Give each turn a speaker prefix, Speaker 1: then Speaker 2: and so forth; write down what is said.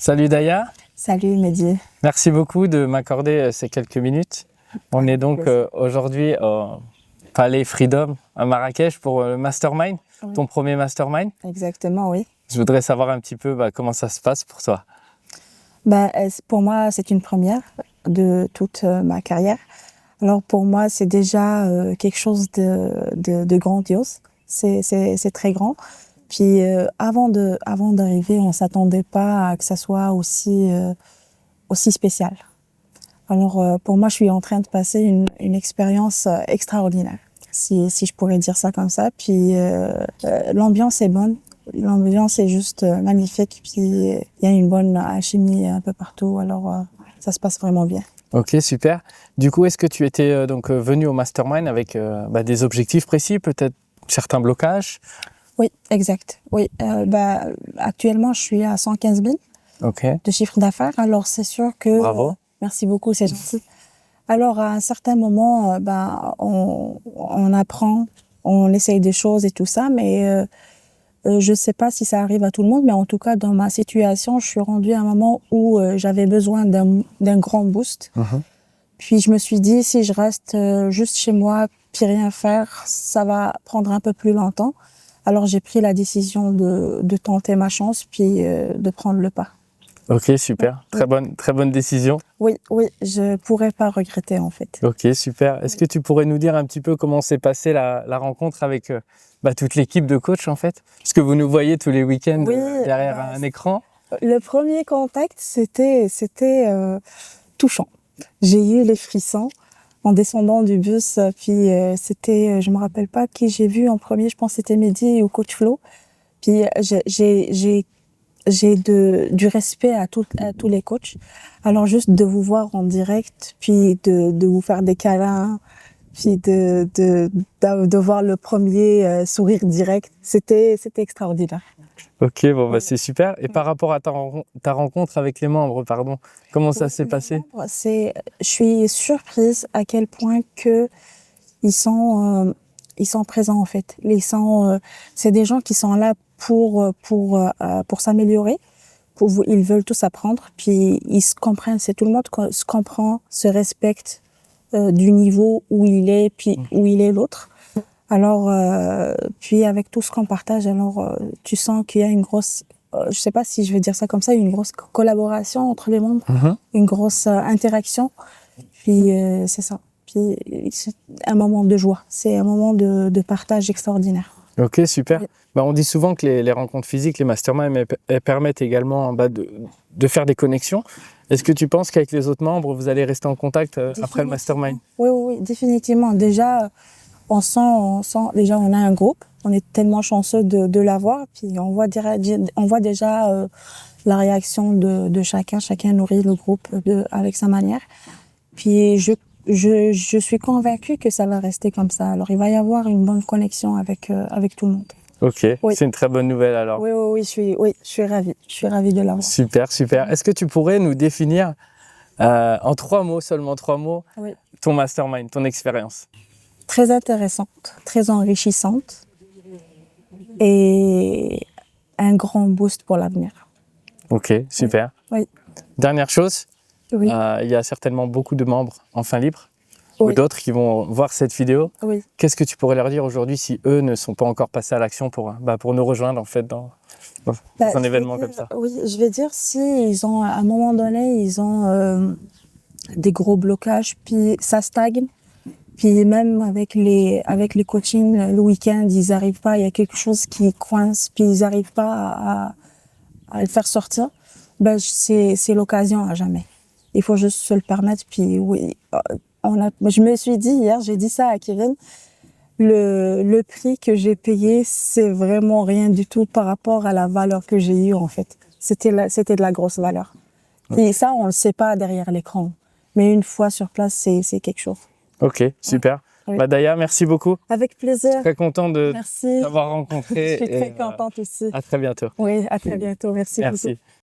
Speaker 1: Salut Daya,
Speaker 2: Salut Mehdi.
Speaker 1: merci beaucoup de m'accorder ces quelques minutes. On est donc aujourd'hui au Palais Freedom à Marrakech pour le Mastermind,
Speaker 2: Oui.
Speaker 1: ton premier Mastermind.
Speaker 2: Exactement, oui.
Speaker 1: Je voudrais savoir un petit peu comment ça se passe pour toi.
Speaker 2: Pour moi, c'est une première de toute ma carrière. Alors pour moi, c'est déjà quelque chose de grandiose. C'est très grand. Puis avant d'arriver, on s'attendait pas à que ça soit aussi spécial. Alors pour moi, je suis en train de passer une expérience extraordinaire, si je pourrais dire ça comme ça. Puis l'ambiance est bonne. L'ambiance est juste magnifique. Puis il y a une bonne alchimie un peu partout. Alors ça se passe vraiment bien.
Speaker 1: Ok, super. Du coup, est-ce que tu étais venu au Mastermind avec des objectifs précis, peut-être certains blocages?
Speaker 2: Oui, exact. Oui, actuellement, je suis à 115 000 de chiffre d'affaires. Alors, c'est sûr que...
Speaker 1: Bravo.
Speaker 2: Merci beaucoup, c'est gentil. Alors, à un certain moment, on apprend, on essaye des choses et tout ça, mais je sais pas si ça arrive à tout le monde, mais en tout cas, dans ma situation, je suis rendue à un moment où j'avais besoin d'un grand boost. Puis, je me suis dit, si je reste juste chez moi, puis rien faire, ça va prendre un peu plus longtemps. Alors, j'ai pris la décision de tenter ma chance, puis de prendre le pas.
Speaker 1: Ok, super. Très bonne décision.
Speaker 2: Oui, je pourrais pas regretter, en fait.
Speaker 1: Ok, super. Est-ce que tu pourrais nous dire un petit peu comment s'est passée la rencontre avec toute l'équipe de coachs, en fait? Parce que vous nous voyez tous les week-ends derrière un écran.
Speaker 2: Le premier contact, c'était touchant. J'ai eu les frissons en descendant du bus, puis je me rappelle pas qui j'ai vu en premier, je pense que c'était Mehdi ou Coach Flo. Puis j'ai du respect à tous les coachs. Alors juste de vous voir en direct, puis de vous faire des câlins, puis de voir le premier sourire direct, c'était extraordinaire.
Speaker 1: Ok, c'est super. Et par rapport à ta rencontre avec les membres, comment ça s'est passé?
Speaker 2: Je suis surprise à quel point que ils sont présents en fait. C'est des gens qui sont là pour s'améliorer. Ils veulent tous apprendre, puis ils se comprennent. C'est tout le monde se comprend, se respecte du niveau où il est, puis où il est l'autre. Alors, puis avec tout ce qu'on partage, alors tu sens qu'il y a une grosse, je sais pas si je vais dire ça comme ça, une grosse collaboration entre les membres, une grosse interaction. Puis c'est ça. Puis c'est un moment de joie, c'est un moment de partage extraordinaire.
Speaker 1: Ok, super. On dit souvent que les rencontres physiques, les masterminds, elles permettent également de faire des connexions. Est-ce que tu penses qu'avec les autres membres, vous allez rester en contact après le mastermind?
Speaker 2: Oui, définitivement. Déjà, on sent, déjà, on a un groupe. On est tellement chanceux de l'avoir. Puis on voit déjà la réaction de chacun. Chacun nourrit le groupe avec sa manière. Puis je suis convaincue que ça va rester comme ça. Alors, il va y avoir une bonne connexion avec tout le monde.
Speaker 1: Ok, c'est une très bonne nouvelle alors.
Speaker 2: Oui, je suis ravie. Je suis ravie de l'avoir.
Speaker 1: Super. Est-ce que tu pourrais nous définir en 3 mots, seulement 3 mots, ton mastermind, ton expérience?
Speaker 2: Très intéressante, très enrichissante et un grand boost pour l'avenir.
Speaker 1: Ok, super.
Speaker 2: Oui.
Speaker 1: Dernière chose, il y a certainement beaucoup de membres en fin libre ou d'autres qui vont voir cette vidéo. Qu'est-ce que tu pourrais leur dire aujourd'hui si eux ne sont pas encore passés à l'action pour nous rejoindre en fait dans un événement comme ça?
Speaker 2: Oui, je vais dire si ils ont à un moment donné ils ont des gros blocages puis ça stagne. Puis même avec les coachings, le week-end, ils arrivent pas, il y a quelque chose qui coince, puis ils arrivent pas à le faire sortir. C'est l'occasion à jamais. Il faut juste se le permettre. Puis je me suis dit hier, j'ai dit ça à Kevin, le prix que j'ai payé, c'est vraiment rien du tout par rapport à la valeur que j'ai eue en fait. C'était de la grosse valeur. Et ça, on le sait pas derrière l'écran. Mais une fois sur place, c'est quelque chose.
Speaker 1: Ok, super. Daya, merci beaucoup.
Speaker 2: Avec plaisir.
Speaker 1: Très content de
Speaker 2: t'avoir
Speaker 1: rencontré.
Speaker 2: Je suis très contente aussi.
Speaker 1: À très bientôt.
Speaker 2: Oui, à très bientôt. Merci beaucoup.